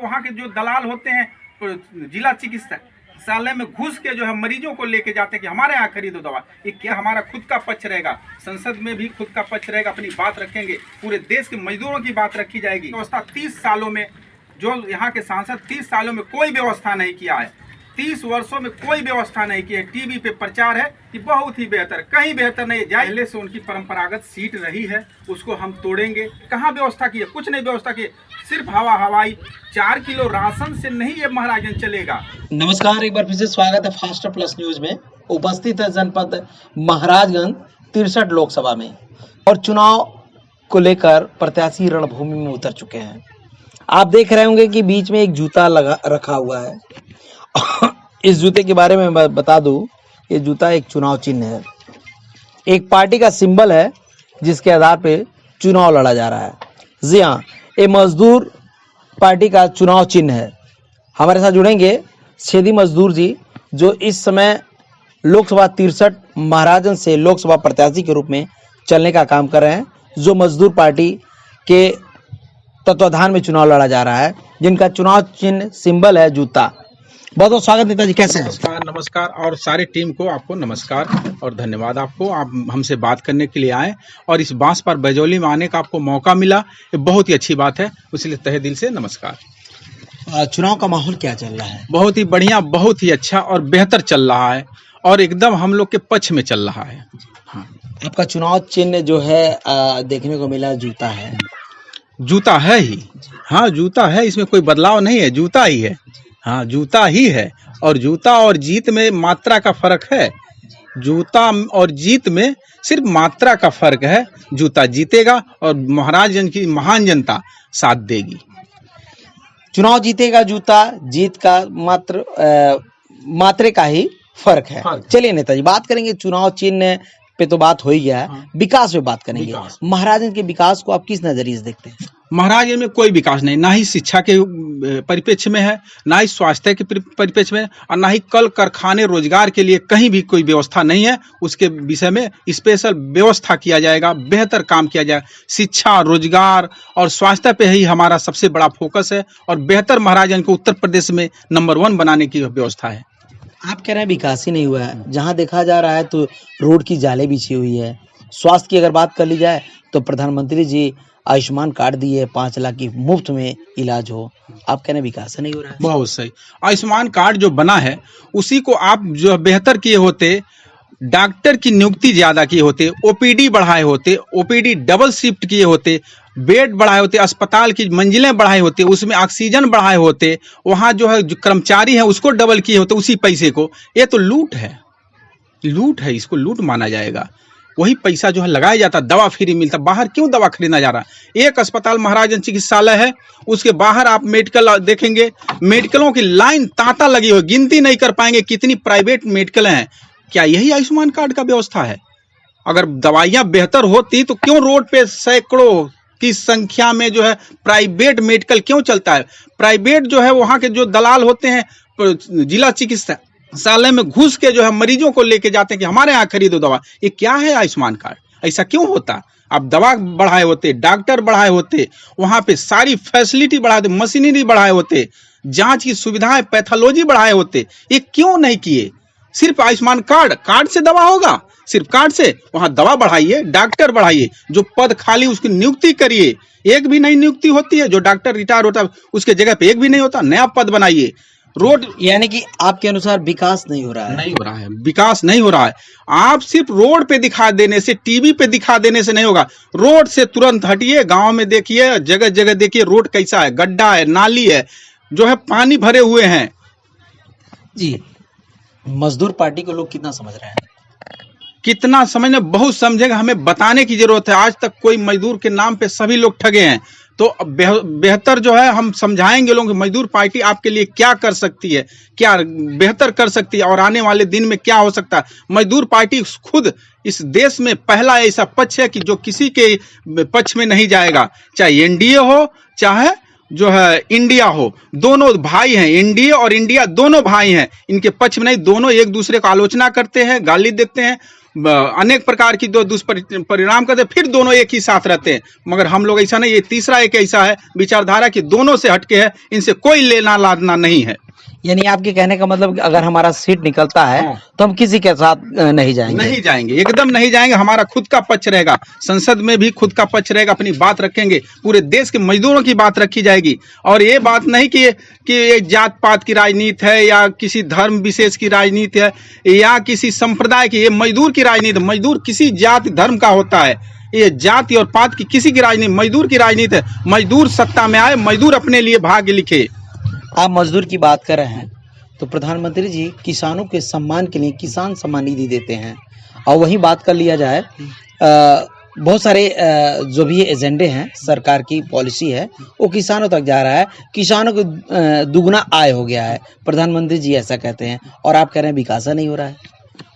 वहाँ के जो दलाल होते हैं जिला चिकित्सालय में घुस के जो है मरीजों को लेके जाते हैं कि हमारे यहाँ खरीदो दवा। ये क्या हमारा खुद का पक्ष रहेगा? संसद में भी खुद का पक्ष रहेगा, अपनी बात रखेंगे, पूरे देश के मजदूरों की बात रखी जाएगी। व्यवस्था 30 सालों में, जो यहाँ के सांसद 30 सालों में कोई व्यवस्था नहीं किया है, 30 वर्षों में कोई व्यवस्था नहीं की है। टीवी पे प्रचार है कि बहुत ही बेहतर, कहीं बेहतर नहीं। पहले से उनकी परंपरागत सीट रही है, उसको हम तोड़ेंगे। कहाँ व्यवस्था की है? कुछ नहीं व्यवस्था की, सिर्फ हवाई 4 किलो राशन से नहीं ये महाराजगंज चलेगा। नमस्कार, एक बार फिर से स्वागत है फास्टर प्लस न्यूज में। उपस्थित है जनपद महाराजगंज 63 लोकसभा में और चुनाव को लेकर प्रत्याशी रणभूमि में उतर चुके हैं। आप देख रहे होंगे कि बीच में एक जूता रखा हुआ है। इस जूते के बारे में बता दूं, ये जूता एक चुनाव चिन्ह है, एक पार्टी का सिंबल है जिसके आधार पे चुनाव लड़ा जा रहा है। जी हाँ, ये मजदूर पार्टी का चुनाव चिन्ह है। हमारे साथ जुड़ेंगे छेदी मजदूर जी, जो इस समय लोकसभा 63 महाराजगंज से लोकसभा प्रत्याशी के रूप में चलने का काम कर रहे हैं, जो मजदूर पार्टी के तत्वाधान में चुनाव लड़ा जा रहा है, जिनका चुनाव चिन्ह सिंबल है जूता। बहुत बहुत स्वागत नेताजी, कैसे हैं? नमस्कार और सारे टीम को आपको नमस्कार और धन्यवाद। आपको आप हमसे बात करने के लिए आए और इस बांस पर बैजौली में आने का आपको मौका मिला, ये बहुत ही अच्छी बात है, इसलिए तहे दिल से नमस्कार। चुनाव का माहौल क्या चल रहा है? बहुत ही बढ़िया, बहुत ही अच्छा और बेहतर चल रहा है और एकदम हम लोग के पक्ष में चल रहा है। हाँ, आपका चुनाव चिन्ह जो है देखने को मिला जूता है। जूता है ही, हाँ जूता है, इसमें कोई बदलाव नहीं है, जूता ही है। हाँ जूता ही है और जूता और जीत में मात्रा का फर्क है। जूता और जीत में सिर्फ मात्रा का फर्क है। जूता जीतेगा और महाराजगंज की महान जनता साथ देगी। चुनाव जीतेगा जूता, जीत का मात्रे का ही फर्क है। चलिए नेताजी, बात करेंगे चुनाव चिन्ह पे तो बात हो ही गया है। हाँ। विकास पे बात करेंगे। महाराजगंज के विकास को आप किस नजरिए से देखते हैं? महाराजगंज में कोई विकास नहीं, ना ही शिक्षा के परिप्रेक्ष्य में है, ना ही स्वास्थ्य के परिप्रेक्ष्य में, और ना ही कल कारखाने रोजगार के लिए कहीं भी कोई व्यवस्था नहीं है। उसके विषय में स्पेशल व्यवस्था किया जाएगा, बेहतर काम किया जाएगा। शिक्षा, रोजगार और स्वास्थ्य पे ही हमारा सबसे बड़ा फोकस है और बेहतर महाराजगंज को उत्तर प्रदेश में नंबर 1 बनाने की व्यवस्था है। आप कह रहे हैं विकास ही नहीं हुआ है। जहां देखा जा रहा है तो रोड की जाले बिछी हुई है। स्वास्थ्य की अगर बात कर ली जाए तो प्रधानमंत्री जी आयुष्मान कार्ड दिए, 5 लाख की मुफ्त में इलाज हो। आप कह रहे हैं विकास नहीं हो रहा है। बहुत सही, आयुष्मान कार्ड जो बना है उसी को आप जो बेहतर किए होते, डॉक्टर की नियुक्ति ज्यादा किए होते, ओपीडी बढ़ाए होते, ओपीडी डबल शिफ्ट किए होते, बेड बढ़ाए होते, अस्पताल की मंजिलें बढ़ाए होते, उसमें ऑक्सीजन बढ़ाए होते, वहाँ जो है जो कर्मचारी है उसको डबल किए होते उसी पैसे को। ये तो लूट है, लूट है, इसको लूट माना जाएगा। वही पैसा जो है लगाया जाता, दवा फ्री मिलता। बाहर क्यों दवा खरीदना जा रहा है? एक अस्पताल महाराजगंज चिकित्सालय है, उसके बाहर आप मेडिकल देखेंगे, मेडिकलों की लाइन तांता लगी हुई, गिनती नहीं कर पाएंगे कितनी प्राइवेट मेडिकल हैं। क्या यही आयुष्मान कार्ड का व्यवस्था है? अगर दवाइयाँ बेहतर होती तो क्यों रोड पे सैकड़ों की संख्या में जो है प्राइवेट मेडिकल क्यों चलता है? प्राइवेट जो है वहाँ के जो दलाल होते हैं, जिला चिकित्सालय में घुस के जो है मरीजों को लेके जाते हैं कि हमारे यहाँ खरीदो दवा। ये क्या है आयुष्मान कार्ड? ऐसा क्यों होता? आप दवा बढ़ाए होते, डॉक्टर बढ़ाए होते, वहाँ पे सारी फैसिलिटी बढ़ाए होते, मशीनरी बढ़ाए होते, जांच की सुविधाएं, पैथोलॉजी बढ़ाए होते। ये क्यों नहीं किए? सिर्फ आयुष्मान कार्ड से दवा होगा? सिर्फ कार्ड से? वहां दवा बढ़ाइए, डॉक्टर बढ़ाइए, जो पद खाली उसकी नियुक्ति करिए। एक भी नई नियुक्ति होती है, जो डॉक्टर रिटायर होता है उसके जगह पे एक भी नहीं होता, नया पद बनाइए। रोड, यानी कि आपके अनुसार विकास नहीं हो रहा है? नहीं हो रहा है, विकास नहीं हो रहा है। आप सिर्फ रोड पे दिखा देने से, टीवी पे दिखा देने से नहीं होगा। रोड से तुरंत हटिए, गांव में देखिए, जगह जगह देखिए रोड कैसा है, गड्ढा है, नाली है, जो है पानी भरे हुए हैं। जी, मजदूर पार्टी को लोग कितना समझ रहे हैं? कितना समझना, बहुत समझेगा, हमें बताने की जरूरत है। आज तक कोई मजदूर के नाम पे सभी लोग ठगे हैं, तो बेहतर जो है हम समझाएंगे लोगों को मजदूर पार्टी आपके लिए क्या कर सकती है, क्या बेहतर कर सकती है और आने वाले दिन में क्या हो सकता है। मजदूर पार्टी खुद इस देश में पहला ऐसा पक्ष है कि जो किसी के पक्ष में नहीं जाएगा, चाहे एनडीए हो चाहे जो है इंडिया हो। दोनों भाई हैं, एनडीए और इंडिया दोनों भाई हैं, इनके पक्ष में नहीं। दोनों एक दूसरे को आलोचना करते हैं, गाली देते हैं, अनेक प्रकार की दो दुष्परिणाम करते, फिर दोनों एक ही साथ रहते हैं। मगर हम लोग ऐसा नहीं, ये तीसरा एक ऐसा है विचारधारा कि दोनों से हटके है, इनसे कोई लेना लादना नहीं है। यानी आपके कहने का मतलब कि अगर हमारा सीट निकलता है हाँ। तो हम किसी के साथ नहीं जाएंगे। नहीं जाएंगे, एकदम नहीं जाएंगे। हमारा खुद का पक्ष रहेगा, संसद में भी खुद का पक्ष रहेगा, अपनी बात रखेंगे, पूरे देश के मजदूरों की बात रखी जाएगी। और ये बात नहीं कि ये जात पात की राजनीति है या किसी धर्म विशेष की राजनीति है या किसी संप्रदाय की, ये मजदूर की राजनीति। मजदूर किसी जाति धर्म का होता है, ये जाति और पात की किसी की राजनीति, मजदूर की राजनीति है। मजदूर सत्ता में आए, मजदूर अपने लिए भाग्य लिखे। आप मजदूर की बात कर रहे हैं तो प्रधानमंत्री जी किसानों के सम्मान के लिए किसान सम्मान निधि देते हैं, और वहीं बात कर लिया जाए बहुत सारे जो भी एजेंडे हैं, सरकार की पॉलिसी है वो किसानों तक जा रहा है, किसानों को दुगना आय हो गया है। प्रधानमंत्री जी ऐसा कहते हैं और आप कह रहे हैं विकास नहीं हो रहा है।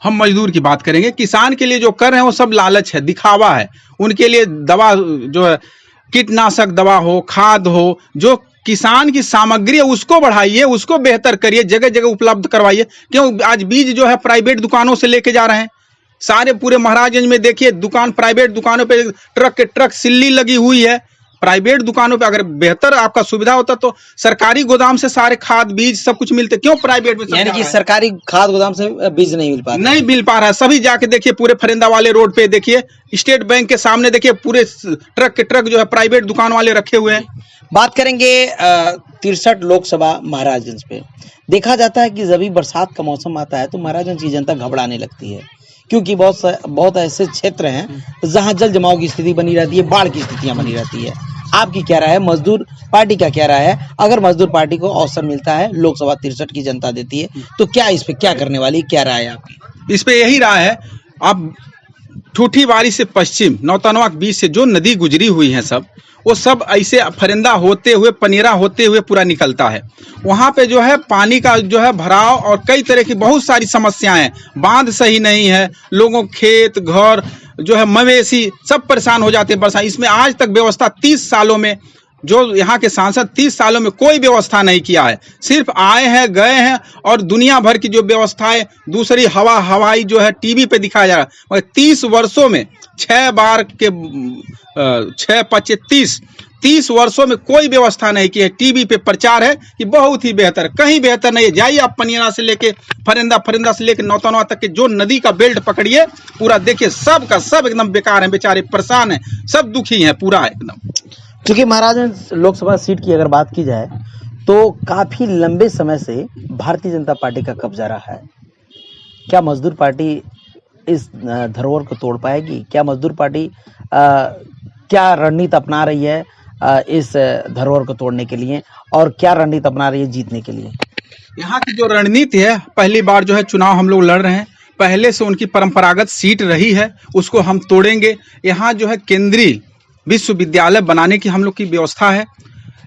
हम मजदूर की बात करेंगे, किसान के लिए जो कर रहे हैं वो सब लालच है, दिखावा है। उनके लिए दवा जो है, कीटनाशक दवा हो, खाद हो, जो किसान की सामग्री है उसको बढ़ाइए, उसको बेहतर करिए, जगह जगह उपलब्ध करवाइए। क्यों आज बीज जो है प्राइवेट दुकानों से लेके जा रहे हैं, सारे पूरे महाराजगंज में देखिए दुकान, प्राइवेट दुकानों पे ट्रक के ट्रक सिल्ली लगी हुई है। प्राइवेट दुकानों पे अगर बेहतर आपका सुविधा होता तो सरकारी गोदाम से सारे खाद बीज सब कुछ मिलते, क्यों प्राइवेट में? यानी कि सरकारी खाद गोदाम से बीज नहीं मिल पा रहा, नहीं मिल पा रहा है। सभी जाके देखिए, पूरे फरिंदा वाले रोड पे देखिए, स्टेट बैंक के सामने देखिए, पूरे ट्रक के ट्रक जो है प्राइवेट दुकान वाले रखे हुए हैं। बात करेंगे 63 लोकसभा महाराजगंज पे। देखा जाता है कि जब भी बरसात का मौसम आता है तो महाराजगंज की जनता घबराने लगती है, क्योंकि बहुत ऐसे क्षेत्र हैं जहां जल जमाव की स्थिति बनी रहती है, बाढ़ की स्थितियां बनी रहती है। आपकी क्या राय है, मजदूर पार्टी का क्या राय है? अगर मजदूर पार्टी को अवसर मिलता है, लोकसभा 63 की जनता देती है, तो क्या इस पे क्या करने वाली, क्या राय है आपकी? इस पे यही राय है, अब ठूठीवारी से पश्चिम नौतनवा के बीच से जो नदी गुजरी हुई है सब, वो सब ऐसे फरिंदा होते हुए, पनेरा होते हुए पूरा निकलता है। वहाँ पे जो है पानी का जो है भराव और कई तरह की बहुत सारी समस्याएं हैं। बांध सही नहीं है, लोगों खेत घर जो है मवेशी सब परेशान हो जाते हैं बरसात। इसमें आज तक व्यवस्था 30 सालों में, जो यहाँ के सांसद 30 सालों में कोई व्यवस्था नहीं किया है, सिर्फ आए हैं गए हैं, और दुनिया भर की जो व्यवस्थाएं दूसरी हवाई जो है टीवी पे दिखाया जा रहा है। मगर 30 वर्षों में 6 बार के 30 वर्षों में कोई व्यवस्था नहीं की है। टीवी पे प्रचार है कि बहुत ही बेहतर, कहीं बेहतर नहीं है। जाइए आप पनियाना से लेके फरिंदा से लेके नौतनवा तक के जो नदी का बेल्ट पकड़िए, पूरा देखिए सब का सब एकदम बेकार है, बेचारे परेशान हैं, सब दुखी हैं पूरा एकदम। क्योंकि महाराजगंज लोकसभा सीट की अगर बात की जाए तो काफी लंबे समय से भारतीय जनता पार्टी का कब्जा रहा है। क्या मजदूर पार्टी इस धरोहर को तोड़ पाएगी? क्या मजदूर पार्टी क्या रणनीति अपना रही है इस धरोहर को तोड़ने के लिए, और क्या रणनीति अपना रही है जीतने के लिए? यहाँ की जो रणनीति है, पहली बार जो है चुनाव हम लोग लड़ रहे हैं, पहले से उनकी परंपरागत सीट रही है, उसको हम तोड़ेंगे। यहाँ जो है केंद्रीय विश्वविद्यालय बनाने की हम लोग की व्यवस्था है।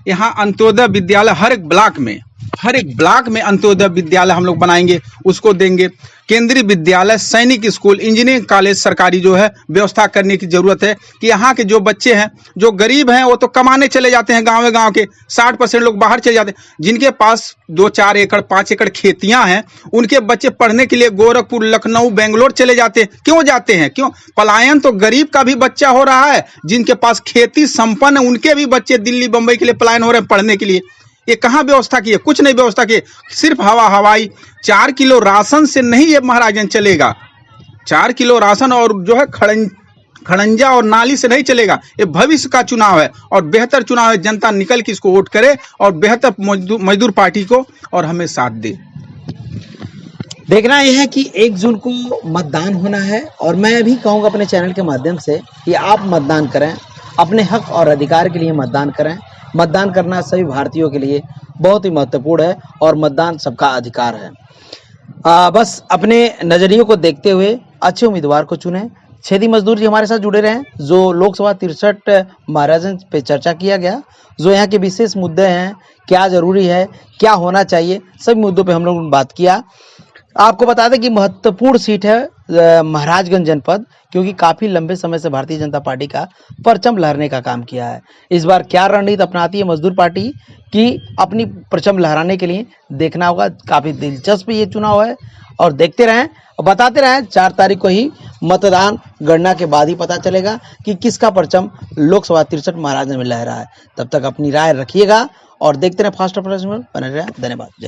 यहाँ अंत्योदय विद्यालय हर एक ब्लॉक में अंत्योदय विद्यालय हम लोग बनाएंगे, उसको देंगे। केंद्रीय विद्यालय, सैनिक स्कूल, इंजीनियरिंग कॉलेज सरकारी जो है व्यवस्था करने की जरूरत है कि यहाँ के जो बच्चे हैं, जो गरीब हैं, वो तो कमाने चले जाते हैं, गाँव के 60% लोग बाहर चले जाते हैं। जिनके पास 2-4 एकड़ 5 एकड़ खेतियां हैं, उनके बच्चे पढ़ने के लिए गोरखपुर, लखनऊ, बेंगलोर चले जाते हैं। क्यों जाते हैं? क्यों? पलायन तो गरीब का भी बच्चा हो रहा है, जिनके पास खेती संपन्न है उनके भी बच्चे दिल्ली बम्बई के लिए पलायन हो रहे हैं पढ़ने के लिए। ये कहाँ व्यवस्था की है? कुछ नहीं व्यवस्था की, सिर्फ हवाई। 4 किलो राशन से नहीं ये महाराजगंज चलेगा। 4 किलो राशन और जो है खड़ंजा और नाली से नहीं चलेगा। ये भविष्य का चुनाव है और बेहतर चुनाव है। जनता निकल के इसको वोट करे और बेहतर मजदूर पार्टी को और हमें साथ दे। देखना यह है कि 1 जून को मतदान होना है, और मैं भी कहूँगा अपने चैनल के माध्यम से कि आप मतदान करें, अपने हक और अधिकार के लिए मतदान करें। मतदान करना सभी भारतीयों के लिए बहुत ही महत्वपूर्ण है और मतदान सबका अधिकार है। बस अपने नजरियों को देखते हुए अच्छे उम्मीदवार को चुनें। छेदी मजदूर जी हमारे साथ जुड़े रहें। जो लोकसभा 63 महाराजगंज पे चर्चा किया गया, जो यहाँ के विशेष मुद्दे हैं, क्या जरूरी है, क्या होना चाहिए, सभी मुद्दों पे हम लोगों ने बात किया। आपको बता दें कि महत्वपूर्ण सीट है महाराजगंज जनपद, क्योंकि काफी लंबे समय से भारतीय जनता पार्टी का परचम लहराने का काम किया है। इस बार क्या रणनीति अपनाती है मजदूर पार्टी की अपनी परचम लहराने के लिए, देखना होगा। काफी दिलचस्प ये चुनाव है और देखते रहें और बताते रहें। 4 तारीख को ही मतदान गणना के बाद ही पता चलेगा कि किसका परचम लोकसभा 63 महाराजगंज में लहरा है। तब तक अपनी राय रखिएगा और देखते रहे फास्ट प्लस न्यूज। बने रहे। धन्यवाद। जय